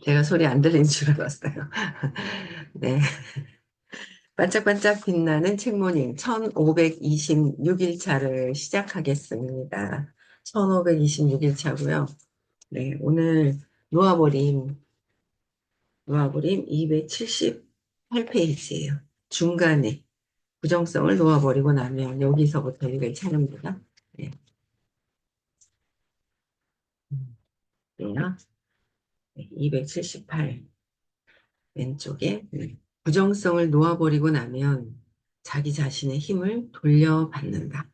제가 소리 안 들리는 줄 알았어요. 네. 반짝반짝 빛나는 책모닝 1526일차를 시작하겠습니다. 1526일차고요. 네, 오늘 놓아버림, 놓아버림 278페이지예요. 중간에 부정성을 놓아버리고 나면 여기서부터 읽을 차례입니다. 네, 그래요. 네, 278 왼쪽에 부정성을 놓아버리고 나면 자기 자신의 힘을 돌려받는다.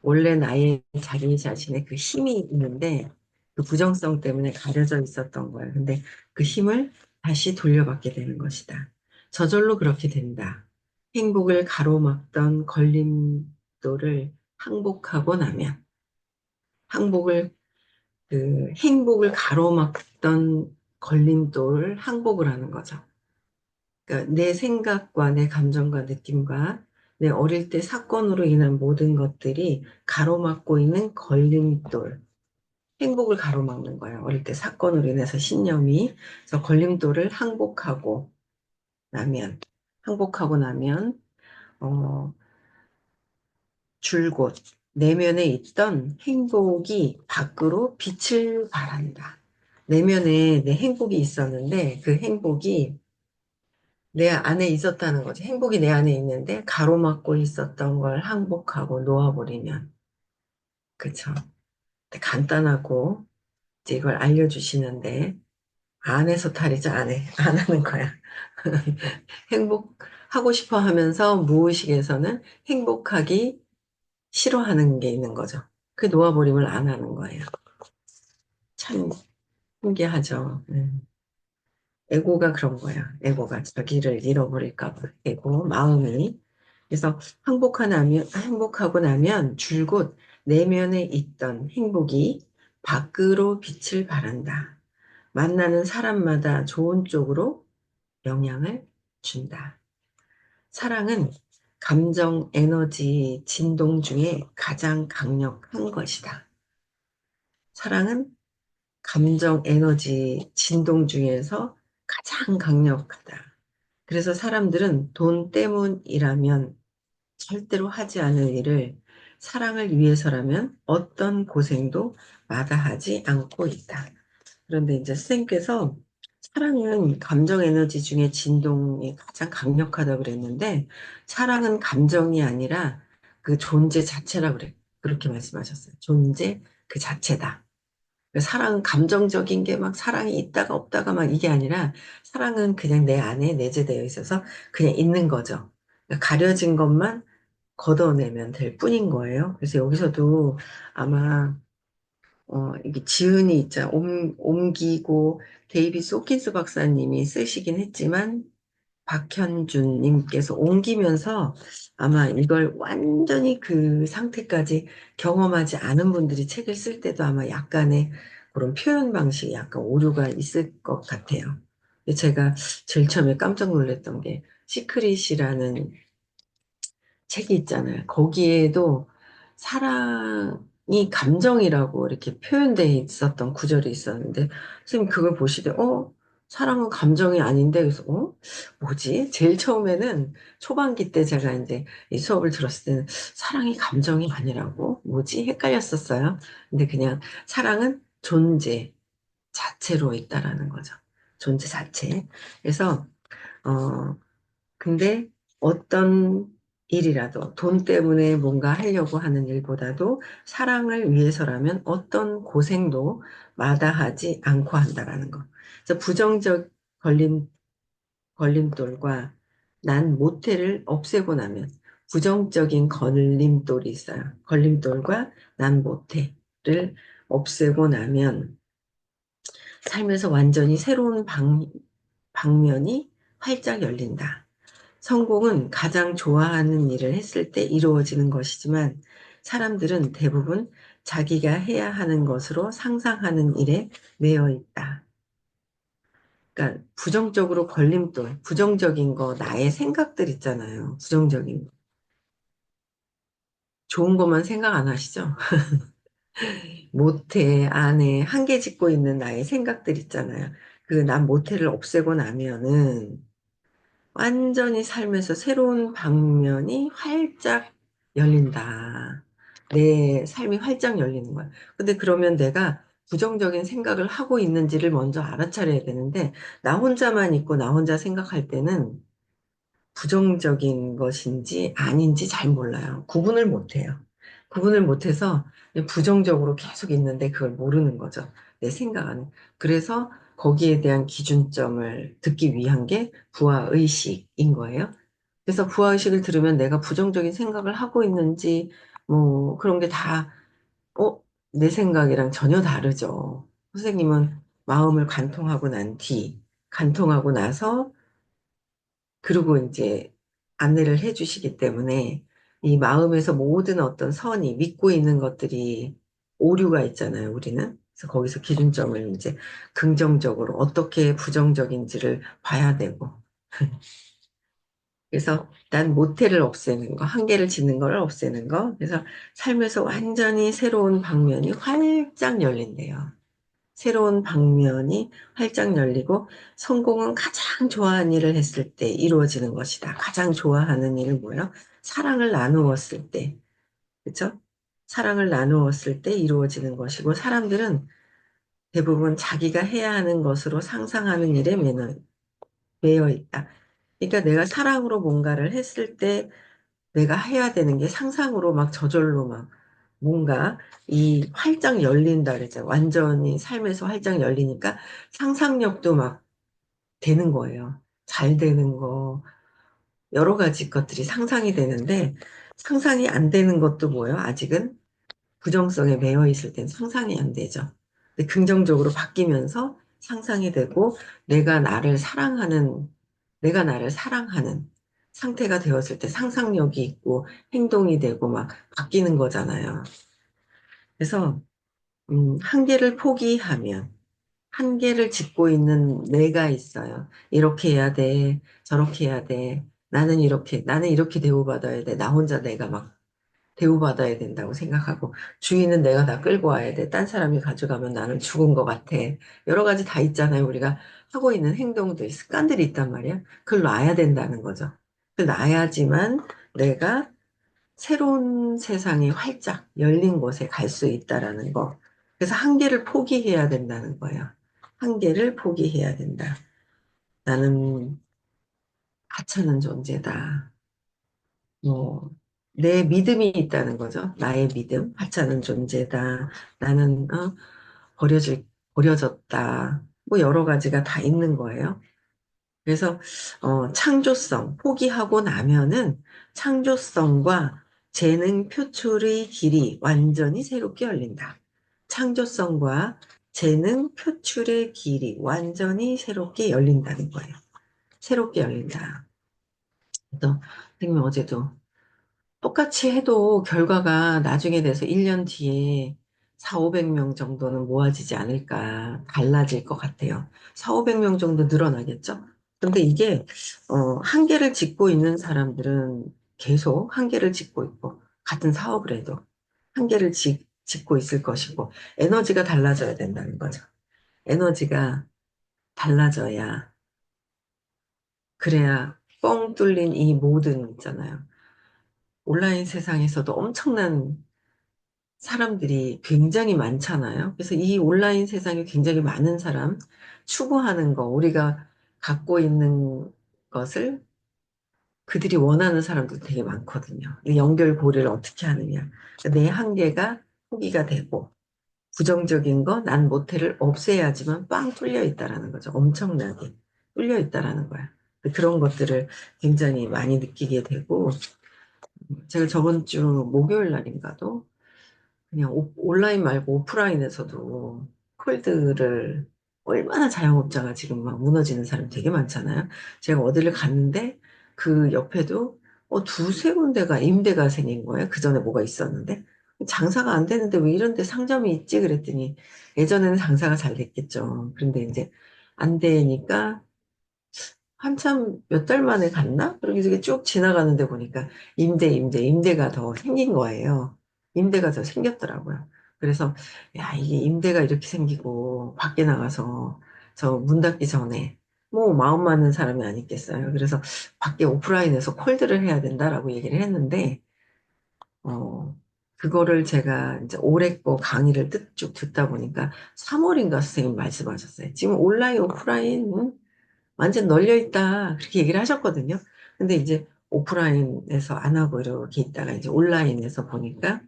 원래 나의 자기 자신의 그 힘이 있는데 그 부정성 때문에 가려져 있었던 거야. 근데 그 힘을 다시 돌려받게 되는 것이다. 저절로 그렇게 된다. 행복을 가로막던 걸림돌을 항복하고 나면 항복을 행복을 가로막던 걸림돌을 항복을 하는 거죠. 그러니까 내 생각과 내 감정과 느낌과 내 어릴 때 사건으로 인한 모든 것들이 가로막고 있는 걸림돌, 행복을 가로막는 거예요. 어릴 때 사건으로 인해서 신념이. 그래서 걸림돌을 항복하고 나면, 어, 줄곧 내면에 있던 행복이 밖으로 빛을 발한다. 내면에 내 행복이 있었는데 그 행복이 내 안에 있었다는 거지. 행복이 내 안에 있는데 가로막고 있었던 걸 항복하고 놓아버리면. 그쵸. 간단하고 이제 이걸 알려주시는데 안에서 탈이죠. 안 하는 거야. 행복하고 싶어 하면서 무의식에서는 행복하기 싫어하는 게 있는 거죠. 그 놓아버림을 안 하는 거예요. 참 신기하죠. 에고가 그런 거야. 에고가 자기를 잃어버릴까 봐. 에고, 마음이. 그래서 행복하고 나면 줄곧 내면에 있던 행복이 밖으로 빛을 발한다. 만나는 사람마다 좋은 쪽으로 영향을 준다. 사랑은 감정, 에너지, 진동 중에 가장 강력한 것이다. 사랑은 감정, 에너지, 진동 중에서 가장 강력하다. 그래서 사람들은 돈 때문이라면 절대로 하지 않을 일을 사랑을 위해서라면 어떤 고생도 마다하지 않고 있다. 그런데 이제 선생님께서 사랑은 감정 에너지 중에 진동이 가장 강력하다고 그랬는데 사랑은 감정이 아니라 그 존재 자체라 그렇게 말씀하셨어요. 존재 그 자체다. 사랑은 감정적인 게 막 사랑이 있다가 없다가 막 이게 아니라 사랑은 그냥 내 안에 내재되어 있어서 그냥 있는 거죠. 그러니까 가려진 것만 걷어내면 될 뿐인 거예요. 그래서 여기서도 아마 이게 지은이 있자 옮기고 데이비스 호킨스 박사님이 쓰시긴 했지만 박현준님께서 옮기면서 아마 이걸 완전히 그 상태까지 경험하지 않은 분들이 책을 쓸 때도 아마 약간의 그런 표현 방식이 약간 오류가 있을 것 같아요. 근데 제가 제일 처음에 깜짝 놀랐던 게 시크릿이라는 책이 있잖아요. 거기에도 사랑이 감정이라고 이렇게 표현되어 있었던 구절이 있었는데, 선생님 그걸 보시되, 사랑은 감정이 아닌데, 그래서, 뭐지? 제일 처음에는 초반기 때 제가 이제 이 수업을 들었을 때는 사랑이 감정이 아니라고? 뭐지? 헷갈렸었어요. 근데 그냥 사랑은 존재 자체로 있다라는 거죠. 존재 자체. 그래서, 어, 근데 어떤 일이라도 돈 때문에 뭔가 하려고 하는 일보다도 사랑을 위해서라면 어떤 고생도 마다하지 않고 한다라는 거. 그래서 부정적 걸림, 걸림돌과 난 모태를 없애고 나면 부정적인 걸림돌이 있어요. 걸림돌과 난 모태를 없애고 나면 삶에서 완전히 새로운 방면이 활짝 열린다. 성공은 가장 좋아하는 일을 했을 때 이루어지는 것이지만 사람들은 대부분 자기가 해야 하는 것으로 상상하는 일에 매여 있다. 그러니까 부정적으로 걸림돌, 부정적인 거, 나의 생각들 있잖아요. 부정적인 거. 좋은 것만 생각 안 하시죠? 모태, 안에 한계 짓고 있는 나의 생각들 있잖아요. 그 난 모태를 없애고 나면은 완전히 삶에서 새로운 방면이 활짝 열린다. 내 삶이 활짝 열리는 거야. 근데 그러면 내가 부정적인 생각을 하고 있는지를 먼저 알아차려야 되는데, 나 혼자만 있고 나 혼자 생각할 때는 부정적인 것인지 아닌지 잘 몰라요. 구분을 못 해요. 구분을 못해서 그냥 부정적으로 계속 있는데 그걸 모르는 거죠. 내 생각 안에. 그래서 거기에 대한 기준점을 듣기 위한 게 부하의식인 거예요. 그래서 부하의식을 들으면 내가 부정적인 생각을 하고 있는지, 뭐, 그런 게 다, 어, 내 생각이랑 전혀 다르죠. 선생님은 마음을 관통하고 난 뒤, 관통하고 나서 그리고 이제 안내를 해주시기 때문에 이 마음에서 모든 어떤 선이 믿고 있는 것들이 오류가 있잖아요, 우리는. 그래서 거기서 기준점을 이제 긍정적으로 어떻게 부정적인지를 봐야 되고. 그래서 난 모태를 없애는 거, 한계를 짓는 걸 없애는 거. 그래서 삶에서 완전히 새로운 방면이 활짝 열린대요. 새로운 방면이 활짝 열리고 성공은 가장 좋아하는 일을 했을 때 이루어지는 것이다. 가장 좋아하는 일은 뭐예요? 사랑을 나누었을 때, 그렇죠? 사랑을 나누었을 때 이루어지는 것이고 사람들은 대부분 자기가 해야 하는 것으로 상상하는 일에 매여 있다. 그러니까 내가 사랑으로 뭔가를 했을 때 내가 해야 되는 게 상상으로 막 저절로 막 뭔가 이 활짝 열린다 그랬잖아요. 완전히 삶에서 활짝 열리니까 상상력도 막 되는 거예요. 잘 되는 거, 여러 가지 것들이 상상이 되는데 상상이 안 되는 것도 뭐예요? 아직은 부정성에 매여 있을 땐 상상이 안 되죠. 근데 긍정적으로 바뀌면서 상상이 되고 내가 나를 사랑하는 상태가 되었을 때 상상력이 있고 행동이 되고 막 바뀌는 거잖아요. 그래서 한계를 포기하면 한계를 짓고 있는 내가 있어요. 이렇게 해야 돼. 저렇게 해야 돼. 나는 이렇게 대우받아야 돼. 나 혼자 내가 막 대우받아야 된다고 생각하고 주인은 내가 다 끌고 와야 돼. 딴 사람이 가져가면 나는 죽은 것 같아. 여러 가지 다 있잖아요. 우리가 하고 있는 행동들, 습관들이 있단 말이야. 그걸 놔야 된다는 거죠. 그걸 놔야지만 내가 새로운 세상이 활짝 열린 곳에 갈 수 있다라는 거. 그래서 한계를 포기해야 된다는 거예요. 한계를 포기해야 된다. 나는 하찮은 존재다. 뭐, 내 믿음이 있다는 거죠. 나의 믿음, 하찮은 존재다. 나는, 버려졌다. 뭐, 여러 가지가 다 있는 거예요. 그래서, 창조성, 포기하고 나면은 창조성과 재능 표출의 길이 완전히 새롭게 열린다. 창조성과 재능 표출의 길이 완전히 새롭게 열린다는 거예요. 새롭게 열린다. 또, 선생님 어제도 똑같이 해도 결과가 나중에 돼서 1년 뒤에 4, 500명 정도는 모아지지 않을까, 달라질 것 같아요. 4, 500명 정도 늘어나겠죠? 근데 이게, 한계를 짓고 있는 사람들은 계속 한계를 짓고 있고, 같은 사업을 해도 짓고 있을 것이고, 에너지가 달라져야 된다는 거죠. 에너지가 달라져야, 그래야 뻥 뚫린 이 모든 있잖아요. 온라인 세상에서도 엄청난 사람들이 굉장히 많잖아요. 그래서 이 온라인 세상에 굉장히 많은 사람, 추구하는 거, 우리가 갖고 있는 것을 그들이 원하는 사람도 되게 많거든요. 이 연결고리를 어떻게 하느냐. 그러니까 내 한계가 포기가 되고, 부정적인 거, 난 모태를 없애야지만 빵 뚫려 있다라는 거죠. 엄청나게 뚫려 있다라는 거야. 그런 것들을 굉장히 많이 느끼게 되고, 제가 저번 주 목요일 날인가도 그냥 온라인 말고 오프라인에서도 콜드를 얼마나 자영업자가 지금 막 무너지는 사람 되게 많잖아요. 제가 어디를 갔는데 그 옆에도 두세 군데가 임대가 생긴 거예요. 그 전에 뭐가 있었는데. 장사가 안 되는데 왜 이런 데 상점이 있지? 그랬더니 예전에는 장사가 잘 됐겠죠. 그런데 이제 안 되니까 한참 몇 달 만에 갔나? 그러고 이게 쭉 지나가는데 보니까 임대가 더 생긴 거예요. 임대가 더 생겼더라고요. 그래서, 야, 이게 임대가 이렇게 생기고, 밖에 나가서, 저 문 닫기 전에, 뭐, 마음 맞는 사람이 아니겠어요. 그래서, 밖에 오프라인에서 콜드를 해야 된다라고 얘기를 했는데, 어, 그거를 제가 이제 올해 거 강의를 쭉 듣다 보니까 3월인가 선생님 말씀하셨어요. 지금 온라인, 오프라인, 완전 널려 있다. 그렇게 얘기를 하셨거든요. 근데 이제 오프라인에서 안 하고 이렇게 있다가 이제 온라인에서 보니까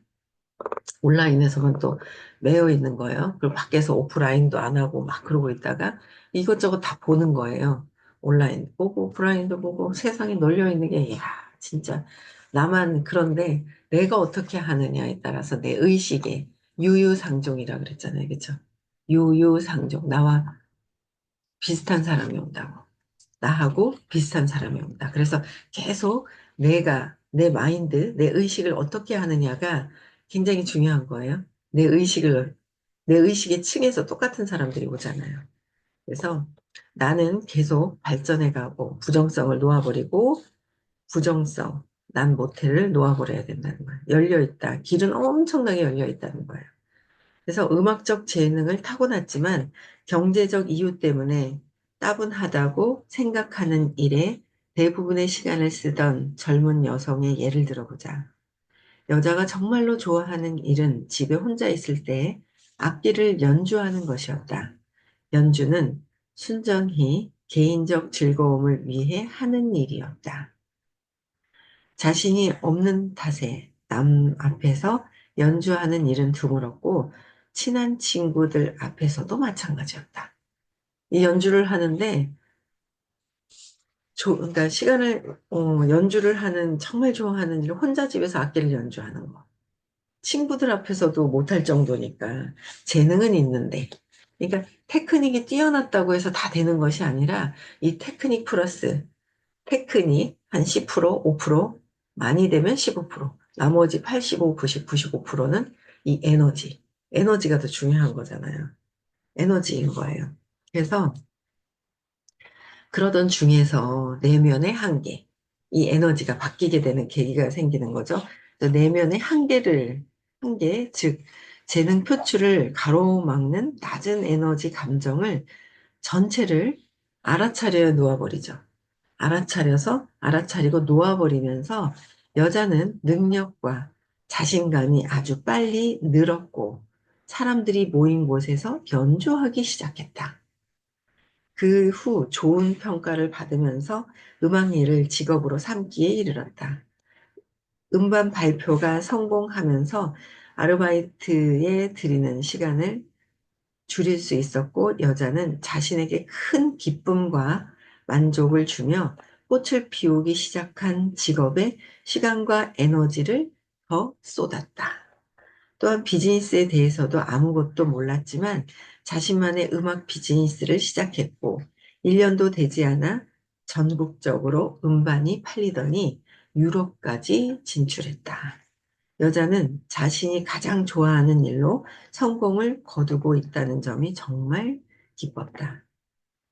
온라인에서만 또 매여 있는 거예요. 그리고 밖에서 오프라인도 안 하고 막 그러고 있다가 이것저것 다 보는 거예요. 온라인 보고 오프라인도 보고 세상에 널려 있는 게, 이야, 진짜 나만 그런데 내가 어떻게 하느냐에 따라서 내 의식에 유유상종이라 그랬잖아요. 그쵸? 유유상종. 나와 비슷한 사람이 온다고. 나하고 비슷한 사람이 온다. 그래서 계속 내가, 내 마인드, 내 의식을 어떻게 하느냐가 굉장히 중요한 거예요. 내 의식의 층에서 똑같은 사람들이 오잖아요. 그래서 나는 계속 발전해 가고 부정성을 놓아버리고 부정성, 난 못해를 놓아버려야 된다는 거예요. 열려있다. 길은 엄청나게 열려있다는 거예요. 그래서 음악적 재능을 타고났지만 경제적 이유 때문에 따분하다고 생각하는 일에 대부분의 시간을 쓰던 젊은 여성의 예를 들어보자. 여자가 정말로 좋아하는 일은 집에 혼자 있을 때 악기를 연주하는 것이었다. 연주는 순전히 개인적 즐거움을 위해 하는 일이었다. 자신이 없는 탓에 남 앞에서 연주하는 일은 드물었고, 친한 친구들 앞에서도 마찬가지였다. 이 연주를 하는데, 그러니까 연주를 하는, 정말 좋아하는 일, 혼자 집에서 악기를 연주하는 거. 친구들 앞에서도 못할 정도니까, 재능은 있는데. 그러니까 테크닉이 뛰어났다고 해서 다 되는 것이 아니라, 이 테크닉 플러스 테크닉 한 10%, 5%, 많이 되면 15%, 나머지 85, 90, 95%는 이 에너지. 에너지가 더 중요한 거잖아요. 에너지인 거예요. 그래서 그러던 중에서 내면의 한계, 이 에너지가 바뀌게 되는 계기가 생기는 거죠. 그래서 내면의 한계, 즉, 재능 표출을 가로막는 낮은 에너지 감정을 전체를 알아차려 놓아버리죠. 알아차리고 놓아버리면서 여자는 능력과 자신감이 아주 빨리 늘었고 사람들이 모인 곳에서 연주하기 시작했다. 그 후 좋은 평가를 받으면서 음악 일을 직업으로 삼기에 이르렀다. 음반 발표가 성공하면서 아르바이트에 들이는 시간을 줄일 수 있었고 여자는 자신에게 큰 기쁨과 만족을 주며 꽃을 피우기 시작한 직업에 시간과 에너지를 더 쏟았다. 또한 비즈니스에 대해서도 아무것도 몰랐지만 자신만의 음악 비즈니스를 시작했고 1년도 되지 않아 전국적으로 음반이 팔리더니 유럽까지 진출했다. 여자는 자신이 가장 좋아하는 일로 성공을 거두고 있다는 점이 정말 기뻤다.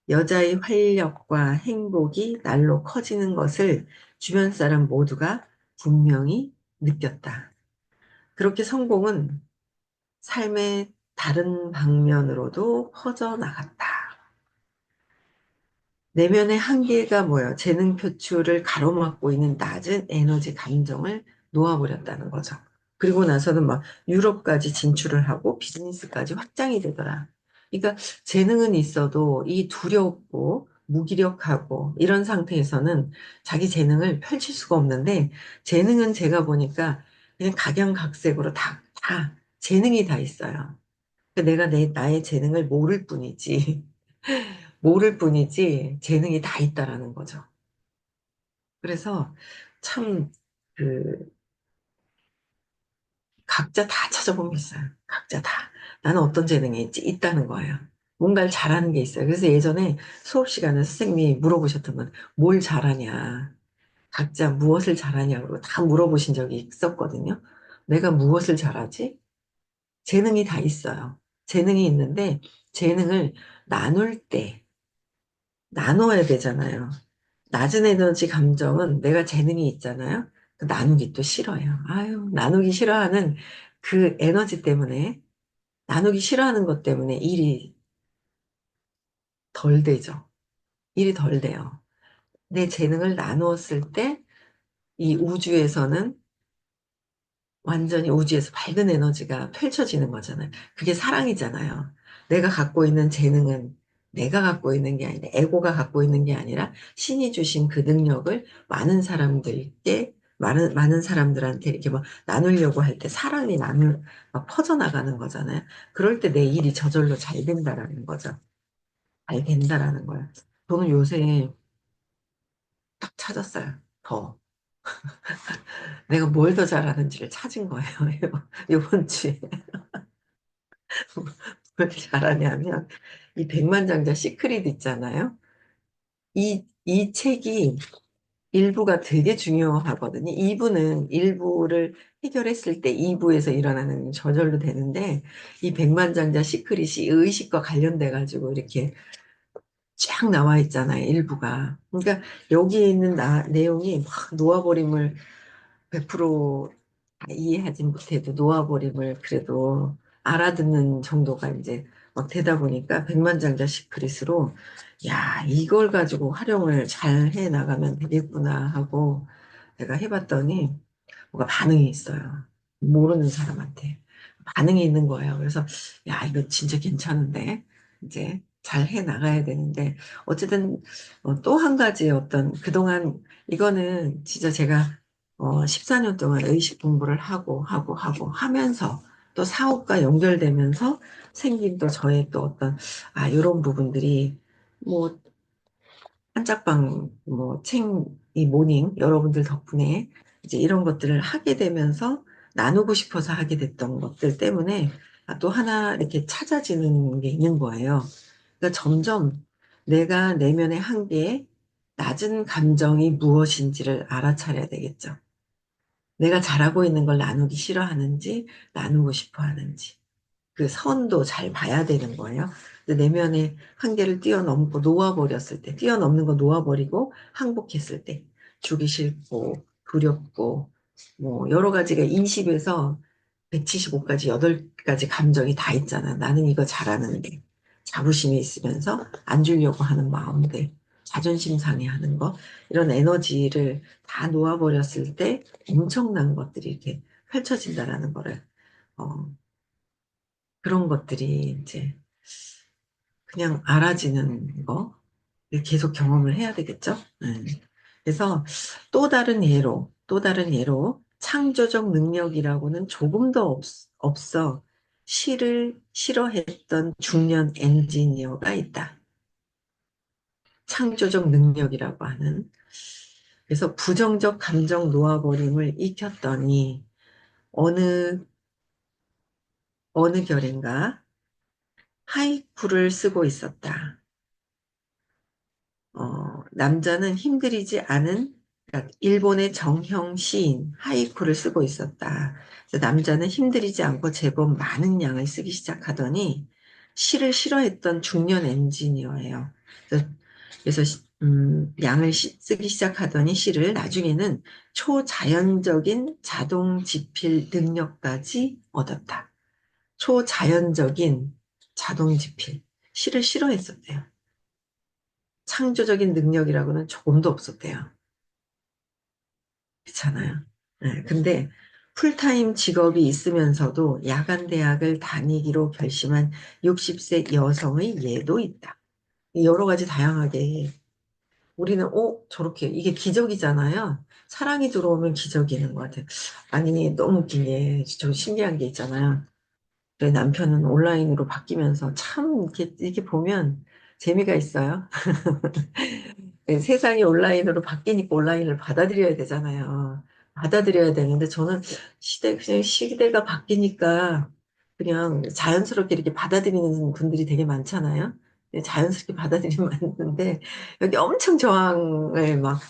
여자의 활력과 행복이 날로 커지는 것을 주변 사람 모두가 분명히 느꼈다. 그렇게 성공은 삶의 다른 방면으로도 퍼져나갔다. 내면의 한계가 뭐예요? 재능 표출을 가로막고 있는 낮은 에너지 감정을 놓아버렸다는 거죠. 그리고 나서는 막 유럽까지 진출을 하고 비즈니스까지 확장이 되더라. 그러니까 재능은 있어도 이 두렵고 무기력하고 이런 상태에서는 자기 재능을 펼칠 수가 없는데 재능은 제가 보니까 그냥 각양각색으로 다 재능이 다 있어요. 그러니까 내가 나의 재능을 모를 뿐이지 재능이 다 있다라는 거죠. 그래서 참, 그, 각자 다 찾아보면 있어요. 각자 다. 나는 어떤 재능이 있다는 거예요. 뭔가를 잘하는 게 있어요. 그래서 예전에 수업 시간에 선생님이 물어보셨던 건 뭘 잘하냐. 각자 무엇을 잘하냐고 다 물어보신 적이 있었거든요. 내가 무엇을 잘하지? 재능이 다 있어요. 재능이 있는데 재능을 나눌 때 나눠야 되잖아요. 낮은 에너지 감정은 내가 재능이 있잖아요. 그 나누기 또 싫어요. 아유, 나누기 싫어하는 그 에너지 때문에 나누기 싫어하는 것 때문에 일이 덜 되죠. 일이 덜 돼요. 내 재능을 나누었을 때 이 우주에서는 완전히 우주에서 밝은 에너지가 펼쳐지는 거잖아요. 그게 사랑이잖아요. 내가 갖고 있는 재능은 내가 갖고 있는 게 아니라, 에고가 갖고 있는 게 아니라 신이 주신 그 능력을 많은 사람들한테 이렇게 막 나누려고 할 때 사랑이 막 퍼져나가는 거잖아요. 그럴 때 내 일이 저절로 잘 된다라는 거죠. 잘 된다라는 거야. 저는 요새 딱 찾았어요. 더. 내가 뭘 더 잘하는지를 찾은 거예요. 이번 주에. 뭘 잘하냐면, 이 백만장자 시크릿 있잖아요. 이 책이 일부가 되게 중요하거든요. 2부는 일부를 해결했을 때 2부에서 일어나는 저절로 되는데, 이 백만장자 시크릿이 의식과 관련돼가지고 이렇게 쫙 나와 있잖아요. 일부가. 그러니까 여기에 있는 내용이 막 놓아버림을 100% 이해하지 못해도 놓아버림을 그래도 알아듣는 정도가 이제 막 되다 보니까 백만장자씩 그리스로 야, 이걸 가지고 활용을 잘 해 나가면 되겠구나 하고 내가 해봤더니 뭐가 반응이 있어요. 모르는 사람한테. 반응이 있는 거예요. 그래서, 야, 이거 진짜 괜찮은데? 이제 잘 해 나가야 되는데, 어쨌든, 또 한 가지 그동안, 이거는 진짜 제가, 14년 동안 의식 공부를 하고 하면서, 또 사업과 연결되면서 생긴 또 저의 또 이런 부분들이, 뭐, 한짝방, 이 모닝, 여러분들 덕분에 이제 이런 것들을 하게 되면서 나누고 싶어서 하게 됐던 것들 때문에 또 하나 이렇게 찾아지는 게 있는 거예요. 그러니까 점점 내가 내면의 한계에 낮은 감정이 무엇인지를 알아차려야 되겠죠. 내가 잘하고 있는 걸 나누기 싫어하는지, 나누고 싶어 하는지. 그 선도 잘 봐야 되는 거예요. 근데 내면의 한계를 뛰어넘고 놓아버렸을 때, 뛰어넘는 거 놓아버리고 항복했을 때, 주기 싫고, 두렵고, 뭐, 여러 가지가 20에서 175까지, 8가지 감정이 다 있잖아. 나는 이거 잘하는데. 자부심이 있으면서 안 주려고 하는 마음들, 자존심 상해하는 거, 이런 에너지를 다 놓아버렸을 때 엄청난 것들이 이렇게 펼쳐진다라는 거를, 어, 그런 것들이 이제 그냥 알아지는 거 계속 경험을 해야 되겠죠. 그래서 또 다른 예로 창조적 능력이라고는 조금 더 없어 시를 싫어했던 중년 엔지니어가 있다. 창조적 능력이라고 하는. 그래서 부정적 감정 놓아버림을 익혔더니 어느 어느 결인가 하이쿠를 쓰고 있었다. 남자는 힘들이지 않은, 그러니까 일본의 정형 시인 하이쿠를 쓰고 있었다. 그래서 남자는 힘들이지 않고 제법 많은 양을 쓰기 시작하더니 시를 싫어했던 중년 엔지니어예요. 그래서 양을 쓰기 시작하더니 시를 나중에는 초자연적인 자동 집필 능력까지 얻었다. 초자연적인 자동 집필. 시를 싫어했었대요. 창조적인 능력이라고는 조금도 없었대요. 그렇잖아요. 네, 근데 풀타임 직업이 있으면서도 야간 대학을 다니기로 결심한 60세 여성의 예도 있다. 여러 가지 다양하게 우리는 저렇게 이게 기적이잖아요. 사랑이 들어오면 기적이는 것 같아요. 아니 너무 웃긴 게저 신기한 게 있잖아요. 내 남편은 온라인으로 바뀌면서 참 이렇게 보면 재미가 있어요. 네, 세상이 온라인으로 바뀌니까 온라인을 받아들여야 되잖아요. 받아들여야 되는데 저는 그냥 시대가 바뀌니까 그냥 자연스럽게 이렇게 받아들이는 분들이 되게 많잖아요. 네, 자연스럽게 받아들이면 맞는데 여기 엄청 저항을 막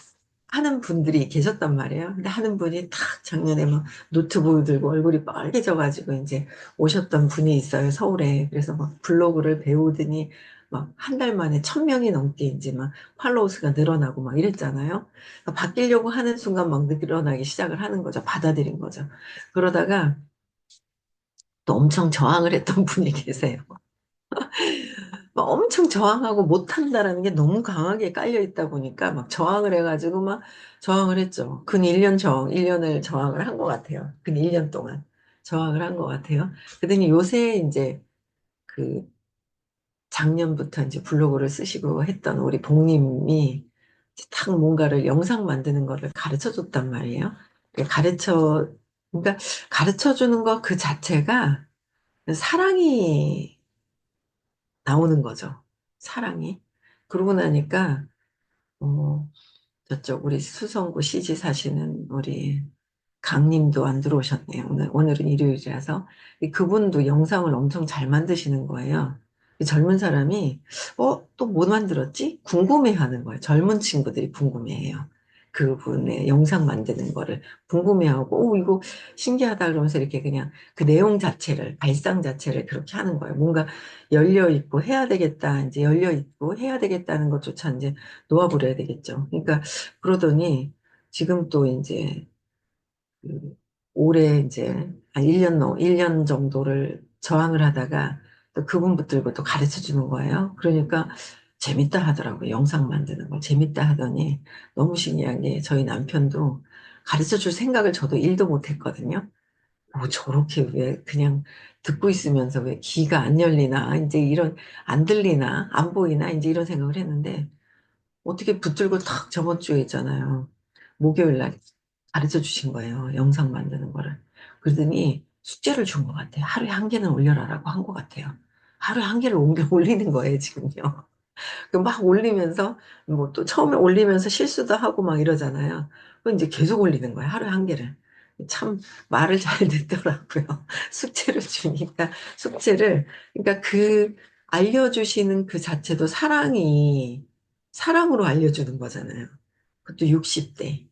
하는 분들이 계셨단 말이에요. 근데 하는 분이 탁 작년에 막 노트북 들고 얼굴이 빨개져가지고 이제 오셨던 분이 있어요, 서울에. 그래서 막 블로그를 배우더니 막 한 달 만에 1,000명이 넘게 이제 막 팔로우 수가 늘어나고 막 이랬잖아요. 그러니까 바뀌려고 하는 순간 막 늘어나기 시작을 하는 거죠. 받아들인 거죠. 그러다가 또 엄청 저항을 했던 분이 계세요. 막 엄청 저항하고 못한다라는 게 너무 강하게 깔려 있다 보니까 막 저항을 해가지고 막 저항을 했죠. 근 1년 저항, 1년을 저항을 한 것 같아요. 근 1년 동안 저항을 한 것 같아요. 그러더니 요새 이제 그 작년부터 이제 블로그를 쓰시고 했던 우리 복님이 이제 딱 뭔가를 영상 만드는 거를 가르쳐 줬단 말이에요. 그러니까 가르쳐 주는 것 그 자체가 사랑이 나오는 거죠. 사랑이. 그러고 나니까, 어, 저쪽 우리 수성구 시지 사시는 우리 강님도 안 들어오셨네요. 오늘은 일요일이라서. 그분도 영상을 엄청 잘 만드시는 거예요. 이 젊은 사람이, 또 뭐 만들었지? 궁금해 하는 거예요. 젊은 친구들이 궁금해해요. 그분의 영상 만드는 거를 궁금해하고, 이거 신기하다 그러면서 이렇게 그냥 그 내용 자체를, 발상 자체를 그렇게 하는 거예요. 뭔가 열려있고 해야 되겠다, 이제 열려있고 해야 되겠다는 것조차 이제 놓아버려야 되겠죠. 그러니까 그러더니 지금 또 이제 그 올해 이제 한 1년 정도를 저항을 하다가 또 그분 붙들고 또 가르쳐 주는 거예요. 그러니까 재밌다 하더라고요. 영상 만드는 거 재밌다 하더니 너무 신기한 게 저희 남편도 가르쳐 줄 생각을 저도 일도 못 했거든요. 저렇게 왜 그냥 듣고 있으면서 왜 귀가 안 열리나 이제 이런 안 들리나 안 보이나 이제 이런 생각을 했는데 어떻게 붙들고 탁 저번 주에 있잖아요. 목요일 날 가르쳐 주신 거예요. 영상 만드는 거를. 그러더니 숙제를 준 것 같아요. 하루에 한 개는 올려라라고 한 것 같아요. 하루에 한 개를 옮겨 올리는 거예요, 지금요. 막 올리면서, 뭐 또 처음에 올리면서 실수도 하고 막 이러잖아요. 그 이제 계속 올리는 거예요. 하루에 한 개를. 참 말을 잘 듣더라고요. 숙제를 주니까, 숙제를. 그러니까 그 알려주시는 그 자체도 사랑으로 알려주는 거잖아요. 그것도 60대.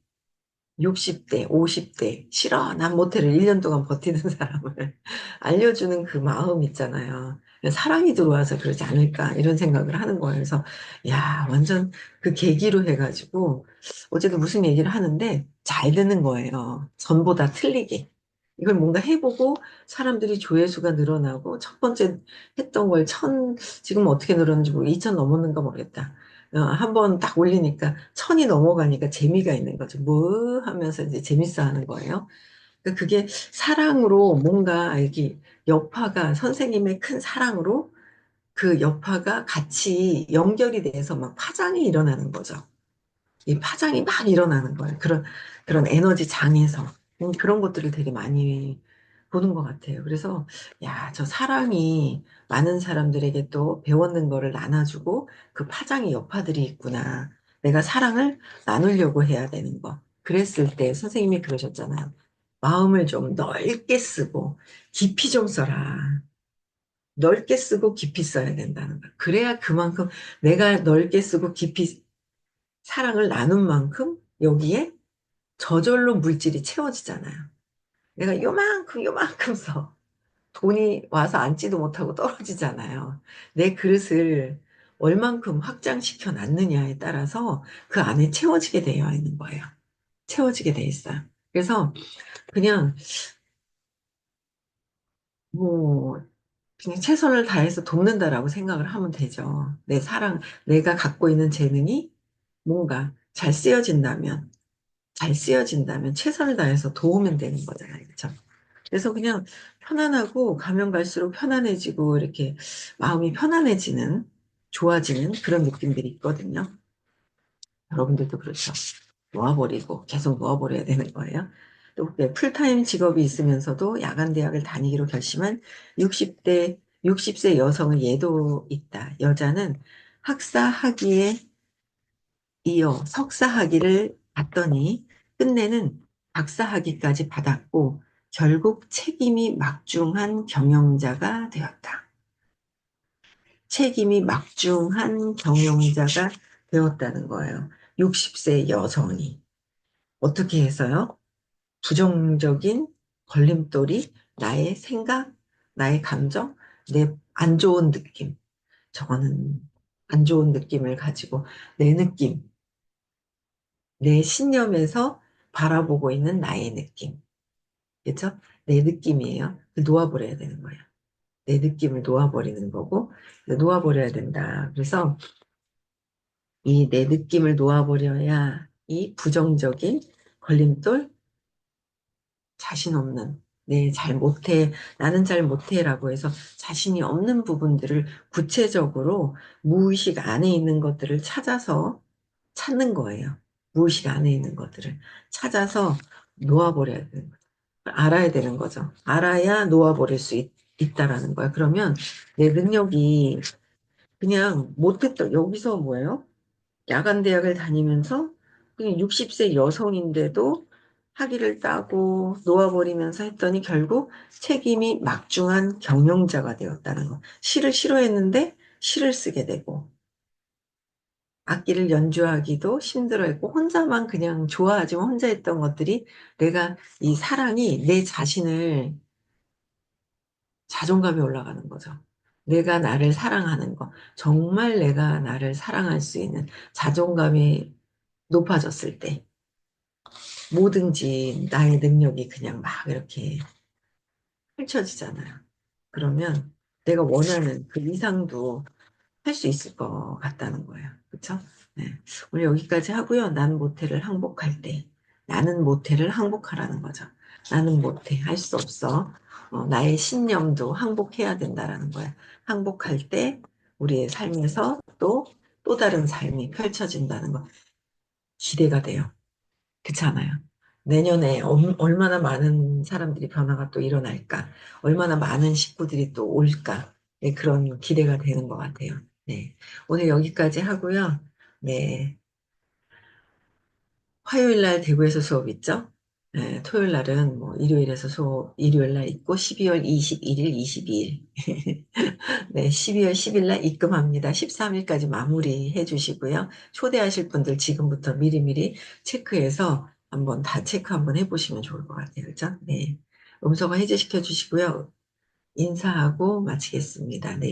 60대, 50대, 싫어. 난 모텔을 1년 동안 버티는 사람을 알려주는 그 마음 있잖아요. 사랑이 들어와서 그러지 않을까, 이런 생각을 하는 거예요. 그래서, 야, 완전 그 계기로 해가지고, 어제도 무슨 얘기를 하는데, 잘 되는 거예요. 전보다 틀리게. 이걸 뭔가 해보고, 사람들이 조회수가 늘어나고, 첫 번째 했던 걸 지금 어떻게 늘었는지 모르겠 2천 넘었는가 모르겠다. 한번 딱 올리니까 천이 넘어가니까 재미가 있는 거죠. 뭐 하면서 이제 재밌어 하는 거예요. 그러니까 그게 사랑으로 뭔가 이게 여파가 선생님의 큰 사랑으로 그 여파가 같이 연결이 돼서 막 파장이 일어나는 거죠. 이 파장이 막 일어나는 거예요. 그런 에너지 장에서. 그런 것들을 되게 많이 보는 것 같아요. 그래서, 야, 저 사랑이 많은 사람들에게 또 배웠는 거를 나눠주고 그 파장의 여파들이 있구나. 내가 사랑을 나누려고 해야 되는 거. 그랬을 때 선생님이 그러셨잖아요. 마음을 좀 넓게 쓰고 깊이 좀 써라. 넓게 쓰고 깊이 써야 된다는 거. 그래야 그만큼 내가 넓게 쓰고 깊이 사랑을 나눈 만큼 여기에 저절로 물질이 채워지잖아요. 내가 요만큼 써. 돈이 와서 앉지도 못하고 떨어지잖아요. 내 그릇을 얼만큼 확장시켜 놨느냐에 따라서 그 안에 채워지게 되어 있는 거예요. 채워지게 돼 있어요. 그래서 그냥 뭐 그냥 최선을 다해서 돕는다라고 생각을 하면 되죠. 내가 갖고 있는 재능이 뭔가 잘 쓰여진다면 최선을 다해서 도우면 되는 거잖아요. 그렇죠? 그래서 그냥 편안하고 가면 갈수록 편안해지고 이렇게 마음이 편안해지는 좋아지는 그런 느낌들이 있거든요. 여러분들도 그렇죠. 놓아버리고 계속 놓아버려야 되는 거예요. 또 풀타임 직업이 있으면서도 야간 대학을 다니기로 결심한 60세 여성의 예도 있다. 여자는 학사 학위에 이어 석사 학위를 받더니 끝내는 박사 학위까지 받았고 결국 책임이 막중한 경영자가 되었다. 책임이 막중한 경영자가 되었다는 거예요. 60세 여성이. 어떻게 해서요? 부정적인 걸림돌이 나의 생각, 나의 감정, 내 안 좋은 느낌. 저거는 안 좋은 느낌을 가지고 내 느낌, 내 신념에서 바라보고 있는 나의 느낌. 그죠? 내 느낌이에요. 놓아버려야 되는 거예요. 내 느낌을 놓아버리는 거고, 놓아버려야 된다. 그래서 이 내 느낌을 놓아버려야 이 부정적인 걸림돌, 자신 없는, 잘 못해, 나는 잘 못해라고 해서 자신이 없는 부분들을 구체적으로 무의식 안에 있는 것들을 찾는 거예요. 무의식 안에 있는 것들을 찾아서 놓아버려야 되는 거죠. 알아야 되는 거죠. 알아야 놓아버릴 수 있다라는 거야. 그러면 내 능력이 그냥 못했던, 여기서 뭐예요? 야간 대학을 다니면서 그냥 60세 여성인데도 학위를 따고 놓아버리면서 했더니 결국 책임이 막중한 경영자가 되었다는 거. 시를 싫어했는데 시를 쓰게 되고 악기를 연주하기도 힘들어했고 혼자만 그냥 좋아하지만 혼자 했던 것들이 내가 이 사랑이 내 자신을 자존감이 올라가는 거죠. 내가 나를 사랑하는 거. 정말 내가 나를 사랑할 수 있는 자존감이 높아졌을 때 뭐든지 나의 능력이 그냥 막 이렇게 펼쳐지잖아요. 그러면 내가 원하는 그 이상도 할 수 있을 것 같다는 거예요. 그쵸? 네. 오늘 여기까지 하고요. 난 못해를 항복할 때. 나는 못해를 항복하라는 거죠. 나는 못해. 할 수 없어. 나의 신념도 항복해야 된다라는 거야. 항복할 때 우리의 삶에서 또 다른 삶이 펼쳐진다는 거. 기대가 돼요. 그렇지 않아요? 내년에 얼마나 많은 사람들이 변화가 또 일어날까? 얼마나 많은 식구들이 또 올까? 네, 그런 기대가 되는 것 같아요. 네. 오늘 여기까지 하고요. 네. 화요일 날 대구에서 수업 있죠? 네, 토요일 날은 뭐 일요일에서 일요일 날 있고 12월 21일, 22일. 네, 12월 10일 날 입금합니다. 13일까지 마무리해 주시고요. 초대하실 분들 지금부터 미리미리 체크해서 한번 다 체크 한번 해보시면 좋을 것 같아요. 그죠? 네. 음성화 해제시켜 주시고요. 인사하고 마치겠습니다. 네.